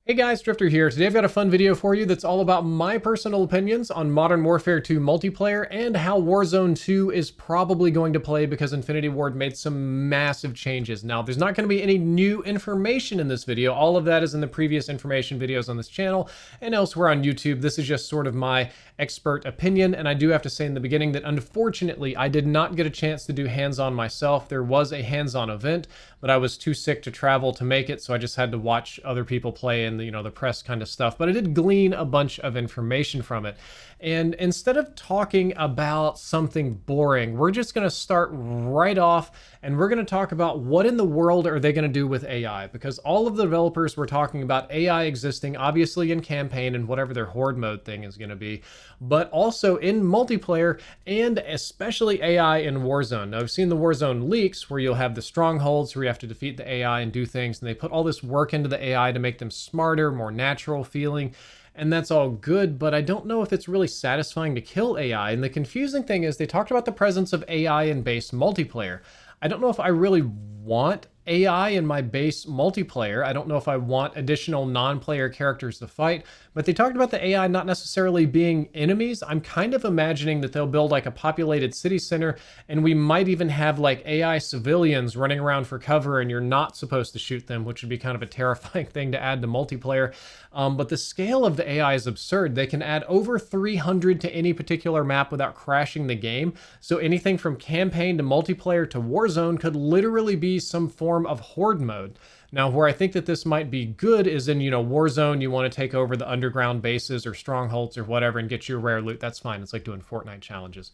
Hey guys, Drifter here. Today I've got a fun video for you that's all about my personal opinions on Modern Warfare 2 multiplayer and how Warzone 2 is probably going to play because Infinity Ward made some massive changes. Now, there's not going to be any new information in this video. All of that is in the previous information videos on this channel and elsewhere on YouTube. This is just sort of my expert opinion, and I do have to say in the beginning that unfortunately I did not get a chance to do hands-on myself. There was a hands-on event, but I was too sick to travel to make it, so I just had to watch other people play and the press kind of stuff. But I did glean a bunch of information from it. And instead of talking about something boring, we're just going to start right off and we're going to talk about what in the world are they going to do with AI, because all of the developers were talking about AI existing obviously in campaign and whatever their horde mode thing is going to be, but also in multiplayer and especially AI in Warzone. Now, I've seen the Warzone leaks where you'll have the strongholds where you have to defeat the AI and do things, and they put all this work into the AI to make them smarter, more natural feeling. And that's all good, but I don't know if it's really satisfying to kill AI. And the confusing thing is they talked about the presence of AI in base multiplayer. I don't know if I really want AI in my base multiplayer. I don't know if I want additional non-player characters to fight, but they talked about the AI not necessarily being enemies. I'm kind of imagining that they'll build like a populated city center, and we might even have like AI civilians running around for cover and you're not supposed to shoot them, which would be kind of a terrifying thing to add to multiplayer. But the scale of the AI is absurd. They can add over 300 to any particular map without crashing the game. So anything from campaign to multiplayer to Warzone could literally be some form of horde mode. Now, where I think that this might be good is in, Warzone, you want to take over the underground bases or strongholds or whatever and get your rare loot. That's fine. It's like doing Fortnite challenges.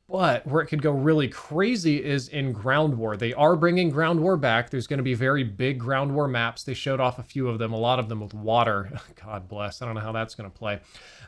But where it could go really crazy is in Ground War. They are bringing Ground War back. There's going to be very big Ground War maps. They showed off a few of them, a lot of them with water. God bless. I don't know how that's going to play.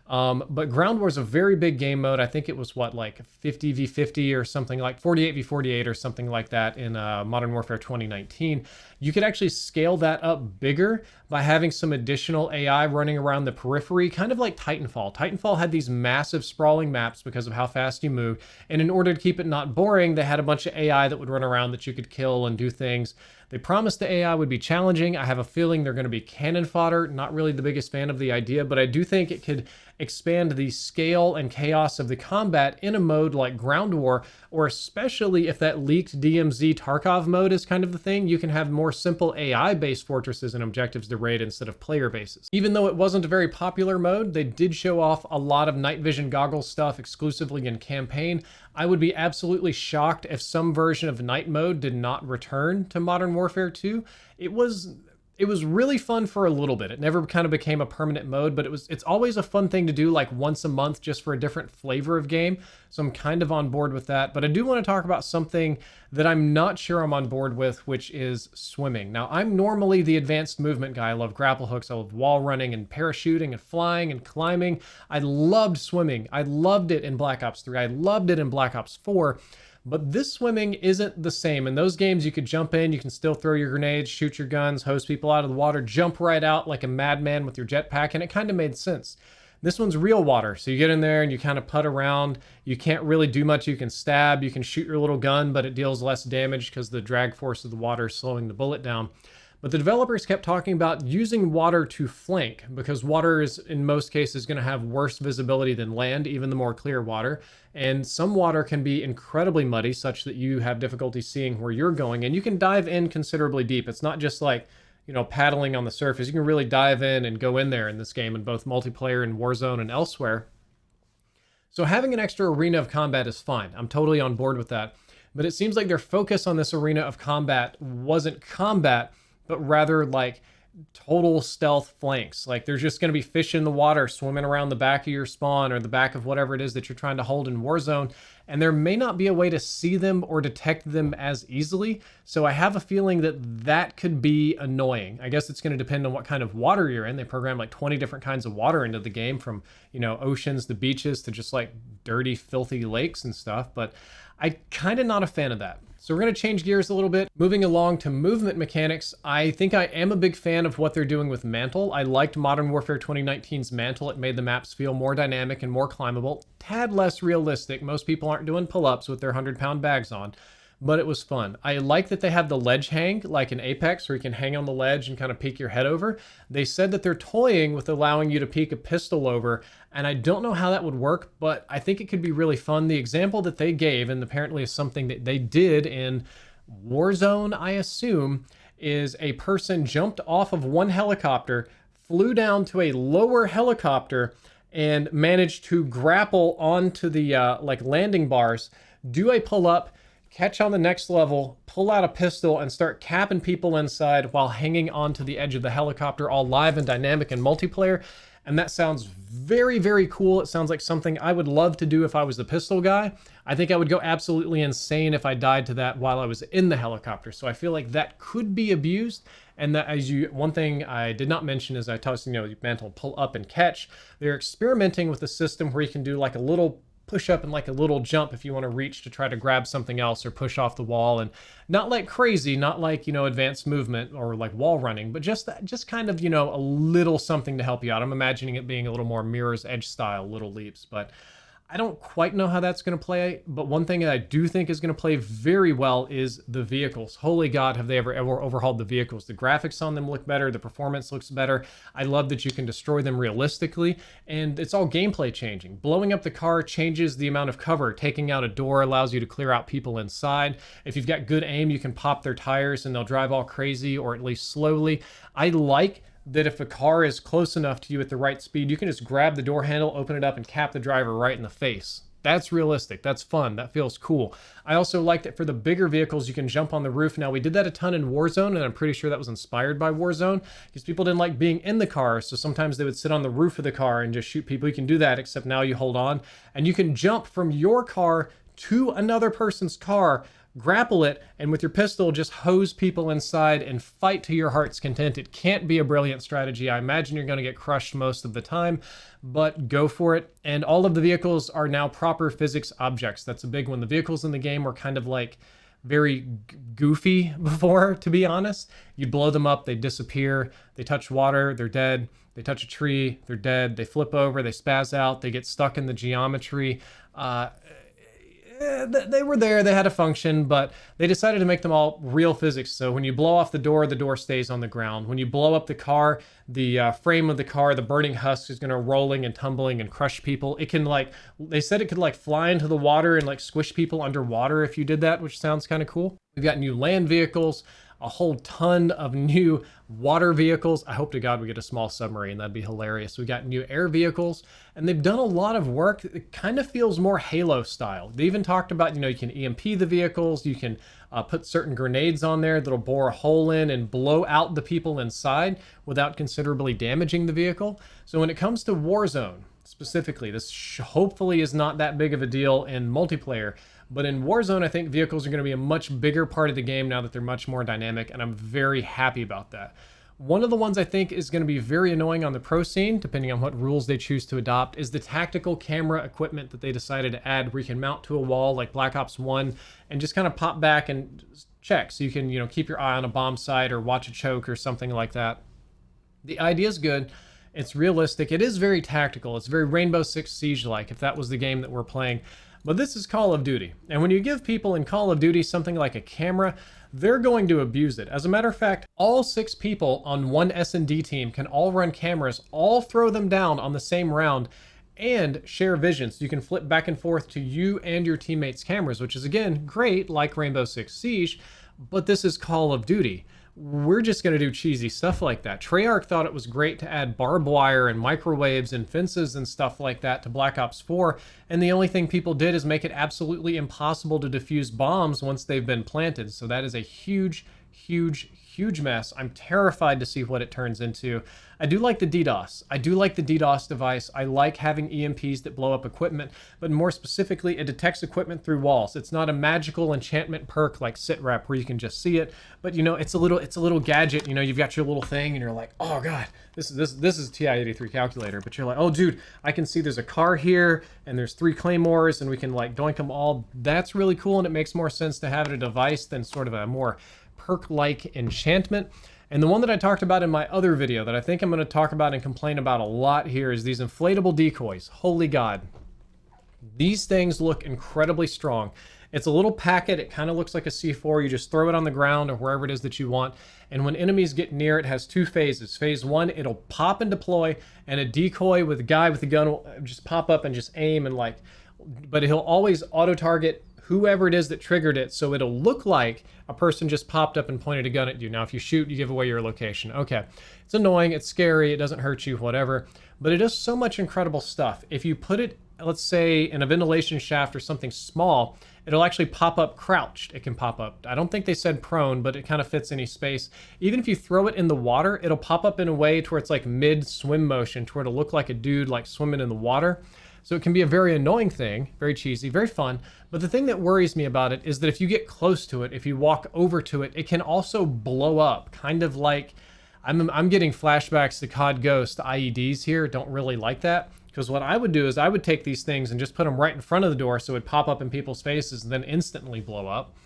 But Ground War is a very big game mode. I think it was like 50v50 or something, like 48v48 or something like that in Modern Warfare 2019. You could actually scale that up bigger by having some additional AI running around the periphery, kind of like Titanfall. Titanfall had these massive sprawling maps because of how fast you move. And in order to keep it not boring, they had a bunch of AI that would run around that you could kill and do things. They promised the AI would be challenging. I have a feeling they're going to be cannon fodder. Not really the biggest fan of the idea, but I do think it could expand the scale and chaos of the combat in a mode like Ground War, or especially if that leaked DMZ Tarkov mode is kind of the thing, you can have more simple AI-based fortresses and objectives to raid instead of player bases. Even though it wasn't a very popular mode, they did show off a lot of night vision goggles stuff exclusively in campaign. I would be absolutely shocked if some version of night mode did not return to Modern Warfare 2. It was really fun for a little bit. It never kind of became a permanent mode, but it's always a fun thing to do like once a month just for a different flavor of game. So I'm kind of on board with that. But I do want to talk about something that I'm not sure I'm on board with, which is swimming. Now, I'm normally the advanced movement guy. I love grapple hooks. I love wall running and parachuting and flying and climbing. I loved swimming. I loved it in Black Ops 3. I loved it in Black Ops 4. But this swimming isn't the same. In those games, you could jump in, you can still throw your grenades, shoot your guns, hose people out of the water, jump right out like a madman with your jetpack, and it kind of made sense. This one's real water, so you get in there and you kind of putt around. You can't really do much. You can stab, you can shoot your little gun, but it deals less damage because the drag force of the water is slowing the bullet down. But the developers kept talking about using water to flank, because water is in most cases going to have worse visibility than land, even the more clear water. And some water can be incredibly muddy such that you have difficulty seeing where you're going, and you can dive in considerably deep. It's not just like, paddling on the surface. You can really dive in and go in there in this game in both multiplayer and Warzone and elsewhere. So having an extra arena of combat is fine. I'm totally on board with that. But it seems like their focus on this arena of combat wasn't combat, but rather like total stealth flanks. Like there's just going to be fish in the water swimming around the back of your spawn or the back of whatever it is that you're trying to hold in Warzone, and there may not be a way to see them or detect them as easily. So I have a feeling that could be annoying. I guess it's going to depend on what kind of water you're in. They program like 20 different kinds of water into the game, from oceans to beaches to just like dirty, filthy lakes and stuff, but I'm kind of not a fan of that. So we're going to change gears a little bit. Moving along to movement mechanics, I think I am a big fan of what they're doing with Mantle. I liked Modern Warfare 2019's Mantle. It made the maps feel more dynamic and more climbable, tad less realistic. Most people aren't doing pull-ups with their 100-pound bags on. but it was fun. I like that they have the ledge hang, like in Apex, where you can hang on the ledge and kind of peek your head over. They said that they're toying with allowing you to peek a pistol over, and I don't know how that would work, but I think it could be really fun. The example that they gave, and apparently is something that they did in Warzone, I assume, is a person jumped off of one helicopter, flew down to a lower helicopter, and managed to grapple onto the like landing bars, do a pull-up, catch on the next level, pull out a pistol, and start capping people inside while hanging onto the edge of the helicopter, all live and dynamic and multiplayer. And that sounds very, very cool. It sounds like something I would love to do if I was the pistol guy. I think I would go absolutely insane if I died to that while I was in the helicopter. So I feel like that could be abused. And that, one thing I did not mention is I tossed, you mantle, pull up and catch. They're experimenting with a system where you can do like a little push up and like a little jump if you want to reach to try to grab something else or push off the wall, and not like crazy, not like, advanced movement or like wall running, but just kind of, a little something to help you out. I'm imagining it being a little more Mirror's Edge style little leaps, but I don't quite know how that's going to play. But one thing that I do think is going to play very well is the vehicles. Holy God, have they ever overhauled the vehicles. The graphics on them look better. The performance looks better. I love that you can destroy them realistically, and it's all gameplay changing. Blowing up the car changes the amount of cover. Taking out a door allows you to clear out people inside. If you've got good aim, you can pop their tires and they'll drive all crazy, or at least slowly. I like that if a car is close enough to you at the right speed, you can just grab the door handle, open it up, and cap the driver right in the face. That's realistic. That's fun. That feels cool. I also like that for the bigger vehicles, you can jump on the roof. Now, we did that a ton in Warzone, and I'm pretty sure that was inspired by Warzone, because people didn't like being in the car, so sometimes they would sit on the roof of the car and just shoot people. You can do that, except now you hold on, and you can jump from your car to another person's car, grapple it, and with your pistol just hose people inside and fight to your heart's content. It can't be a brilliant strategy. I imagine you're going to get crushed most of the time, but go for it. And all of the vehicles are now proper physics objects. That's a big one. The vehicles in the game were kind of like very goofy before, to be honest. You blow them up, they disappear. They touch water, they're dead. They touch a tree, they're dead. They flip over, they spaz out, they get stuck in the geometry. They were there, they had a function, but they decided to make them all real physics. So when you blow off the door stays on the ground. When you blow up the car, the frame of the car, the burning husk is going to rolling and tumbling and crush people. It can they said it could fly into the water and squish people underwater if you did that, which sounds kind of cool. We've got new land vehicles, a whole ton of new water vehicles. I hope to God we get a small submarine. That'd be hilarious. We got new air vehicles, and they've done a lot of work. It kind of feels more Halo style. They even talked about, you can EMP the vehicles. You can put certain grenades on there that'll bore a hole in and blow out the people inside without considerably damaging the vehicle. So when it comes to Warzone specifically, this hopefully is not that big of a deal in multiplayer. But in Warzone, I think vehicles are going to be a much bigger part of the game now that they're much more dynamic, and I'm very happy about that. One of the ones I think is going to be very annoying on the pro scene, depending on what rules they choose to adopt, is the tactical camera equipment that they decided to add, where you can mount to a wall like Black Ops 1 and just kind of pop back and check. So you can, keep your eye on a bomb site or watch a choke or something like that. The idea is good. It's realistic. It is very tactical. It's very Rainbow Six Siege-like, if that was the game that we're playing. But this is Call of Duty, and when you give people in Call of Duty something like a camera, they're going to abuse it. As a matter of fact, all 6 people on one S&D team can all run cameras, all throw them down on the same round, and share vision. So you can flip back and forth to you and your teammates' cameras, which is, again, great, like Rainbow Six Siege, but this is Call of Duty. We're just going to do cheesy stuff like that. Treyarch thought it was great to add barbed wire and microwaves and fences and stuff like that to Black Ops 4, and the only thing people did is make it absolutely impossible to defuse bombs once they've been planted. So that is a huge, huge, huge mess. I'm terrified to see what it turns into. I do like the DDoS. I do like the DDoS device. I like having EMPs that blow up equipment, but more specifically, it detects equipment through walls. It's not a magical enchantment perk like SitRep where you can just see it, but it's a little gadget. You've got your little thing and you're like, oh God, this is TI-83 calculator, but you're like, oh dude, I can see there's a car here and there's 3 claymores and we can doink them all. That's really cool, and it makes more sense to have it a device than sort of a more perk-like enchantment. And the one that I talked about in my other video that I think I'm going to talk about and complain about a lot here is these inflatable decoys. Holy God. These things look incredibly strong. It's a little packet. It kind of looks like a C4. You just throw it on the ground or wherever it is that you want. And when enemies get near, it has 2 phases. Phase 1, it'll pop and deploy, and a decoy with a guy with a gun will just pop up and just aim and like, but he'll always auto-target whoever it is that triggered it, so it'll look like a person just popped up and pointed a gun at you. Now, if you shoot, you give away your location. Okay, it's annoying, it's scary, it doesn't hurt you, whatever, but it does so much incredible stuff. If you put it, let's say, in a ventilation shaft or something small, it'll actually pop up crouched. It can pop up. I don't think they said prone, but it kind of fits any space. Even if you throw it in the water, it'll pop up in a way to where it's like mid-swim motion, to where it'll look like a dude like swimming in the water. So it can be a very annoying thing, very cheesy, very fun. But the thing that worries me about it is that if you get close to it, if you walk over to it, it can also blow up. Kind of like, I'm getting flashbacks to COD Ghost IEDs here. Don't really like that. Because what I would do is I would take these things and just put them right in front of the door so it would pop up in people's faces and then instantly blow up.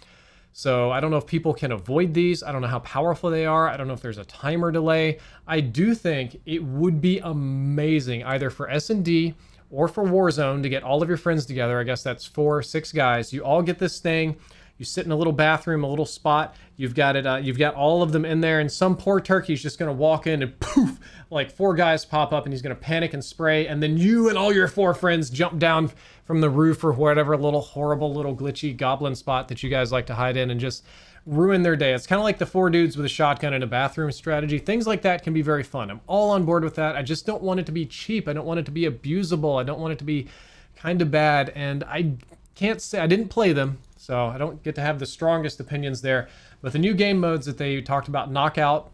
So I don't know if people can avoid these. I don't know how powerful they are. I don't know if there's a timer delay. I do think it would be amazing either for S&D or for Warzone to get all of your friends together. I guess that's 4 or 6 guys. You all get this thing. You sit in a little bathroom, a little spot. You've got it. You've got all of them in there, and some poor turkey's just gonna walk in and poof, like 4 guys pop up, and he's gonna panic and spray, and then you and all your 4 friends jump down from the roof or whatever little horrible little glitchy goblin spot that you guys like to hide in, and just ruin their day. It's kind of like the 4 dudes with a shotgun in a bathroom strategy. Things like that can be very fun. I'm all on board with that. I just don't want it to be cheap. I don't want it to be abusable. I don't want it to be kind of bad. And I can't say, I didn't play them, so I don't get to have the strongest opinions there. But the new game modes that they talked about, Knockout,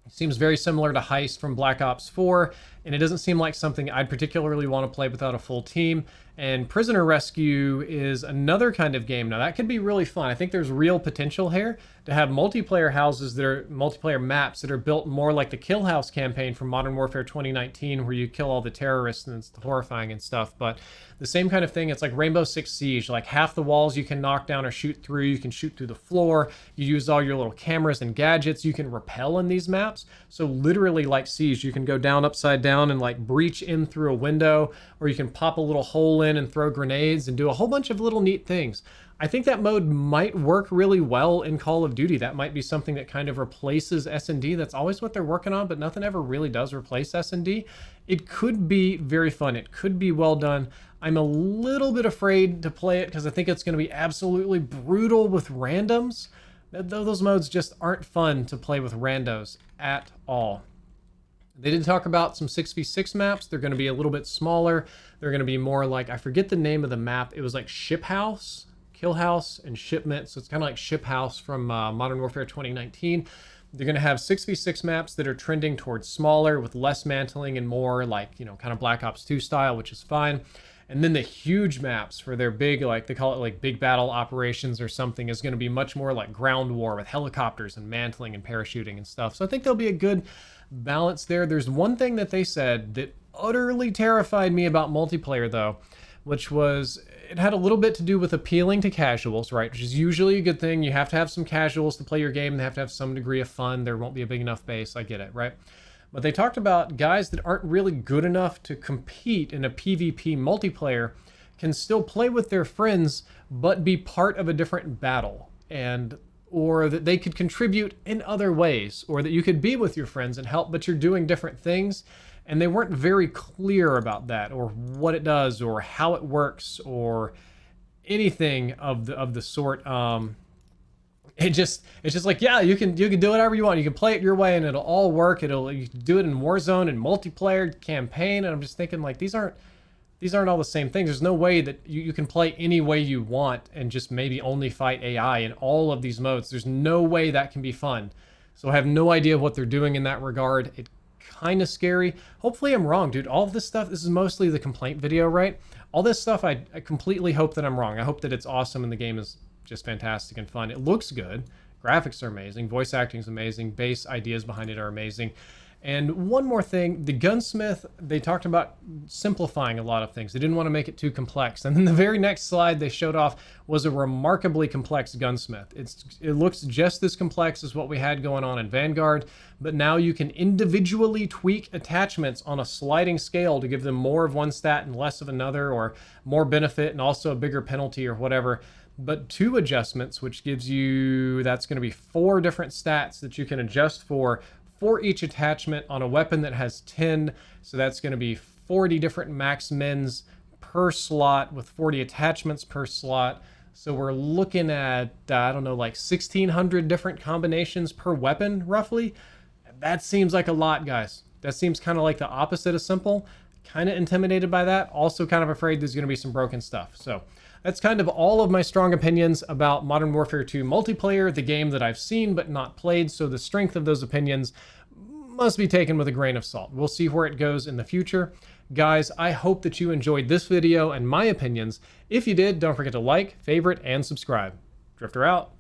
seems very similar to Heist from Black Ops 4, and it doesn't seem like something I'd particularly want to play without a full team. And Prisoner Rescue is another kind of game. Now, that could be really fun. I think there's real potential here to have multiplayer houses that are multiplayer maps that are built more like the Kill House campaign from Modern Warfare 2019, where you kill all the terrorists and it's horrifying and stuff. But the same kind of thing, it's like Rainbow Six Siege. Like half the walls you can knock down or shoot through. You can shoot through the floor. You use all your little cameras and gadgets. You can rappel in these maps. So literally like Siege, you can go down upside down and like breach in through a window, or you can pop a little hole in and throw grenades and do a whole bunch of little neat things. I think that mode might work really well in Call of Duty. That might be something that kind of replaces S&D. That's always what they're working on, but nothing ever really does replace S&D. It could be very fun. It could be well done. I'm a little bit afraid to play it because I think it's going to be absolutely brutal with randoms. Those modes just aren't fun to play with randos at all. They did talk about some 6v6 maps. They're going to be a little bit smaller. They're going to be more like, I forget the name of the map. It was like Ship House, Kill House, and Shipment. So it's kind of like Ship House from Modern Warfare 2019. They're going to have 6v6 maps that are trending towards smaller with less mantling and more like, you know, kind of Black Ops 2 style, which is fine. And then the huge maps for their big, like they call it like big battle operations or something, is going to be much more like ground war with helicopters and mantling and parachuting and stuff. So I think there'll be a good balance there. There's one thing that they said that utterly terrified me about multiplayer though, which was it had a little bit to do with appealing to casuals, right? Which is usually a good thing. You have to have some casuals to play your game. They have to have some degree of fun. There won't be a big enough base. I get it, right? But they talked about guys that aren't really good enough to compete in a PvP multiplayer can still play with their friends, but be part of a different battle, and or that they could contribute in other ways, or that you could be with your friends and help, but you're doing different things. And they weren't very clear about that, or what it does, or how it works, or anything of the sort. It's just like, yeah, you can do whatever you want. You can play it your way, and it'll all work. You can do it in Warzone and multiplayer campaign. And I'm just thinking, like, these aren't all the same things. There's no way that you can play any way you want and just maybe only fight AI in all of these modes. There's no way that can be fun. So I have no idea what they're doing in that regard. It kind of scary. Hopefully I'm wrong, dude. All of this stuff, this is mostly the complaint video, right? All this stuff, I completely hope that I'm wrong. I hope that it's awesome and the game is just fantastic and fun. It looks good. Graphics are amazing. Voice acting is amazing. Base ideas behind it are amazing. And one more thing, the gunsmith, they talked about simplifying a lot of things. They didn't want to make it too complex. And then the very next slide they showed off was a remarkably complex gunsmith. It looks just as complex as what we had going on in Vanguard, but now you can individually tweak attachments on a sliding scale to give them more of one stat and less of another, or more benefit and also a bigger penalty or whatever. but 2 adjustments, which gives you, that's going to be 4 different stats that you can adjust for each attachment on a weapon that has 10. So that's going to be 40 different max mins per slot with 40 attachments per slot. So we're looking at, I don't know, like 1,600 different combinations per weapon, roughly. That seems like a lot, guys. That seems kind of like the opposite of simple. Kind of intimidated by that. Also kind of afraid there's going to be some broken stuff. So that's kind of all of my strong opinions about Modern Warfare 2 multiplayer, the game that I've seen but not played. So the strength of those opinions must be taken with a grain of salt. We'll see where it goes in the future. Guys, I hope that you enjoyed this video and my opinions. If you did, don't forget to like, favorite, and subscribe. Drifter out.